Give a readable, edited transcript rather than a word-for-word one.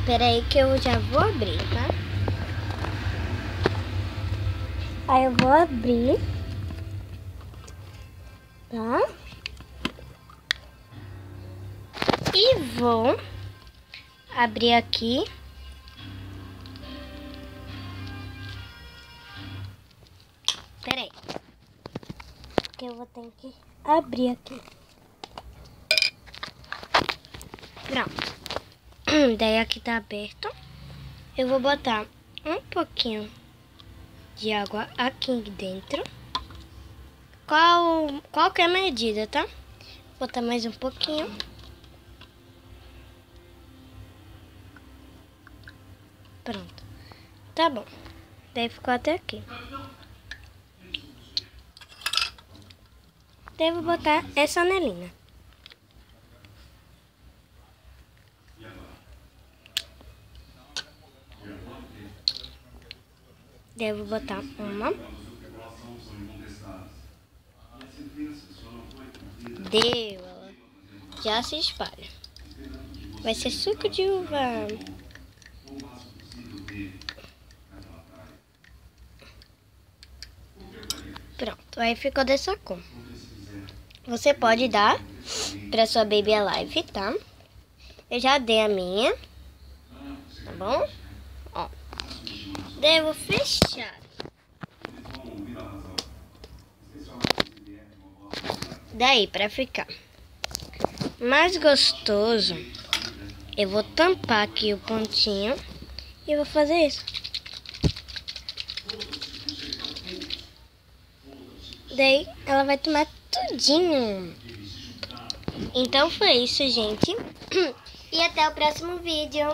Pera aí que eu já vou abrir, tá? Aí eu vou abrir, tá? E vou abrir aqui. Pera aí, que eu vou ter que abrir aqui. Pronto. Daí aqui tá aberto. Eu vou botar um pouquinho de água aqui dentro. Qualquer medida, tá? Vou botar mais um pouquinho. Pronto. Tá bom. Daí ficou até aqui. Daí eu vou botar essa anelina. Daí eu vou botar uma. Deu, ela já se espalha. Vai ser suco de uva. Pronto, aí ficou dessa cor. Você pode dar pra sua Baby Alive, tá? Eu já dei a minha, tá bom? Ó, devo fechar. Daí, pra ficar mais gostoso, eu vou tampar aqui o pontinho e vou fazer isso. Daí, ela vai tomar tudinho. Então foi isso, gente. E até o próximo vídeo.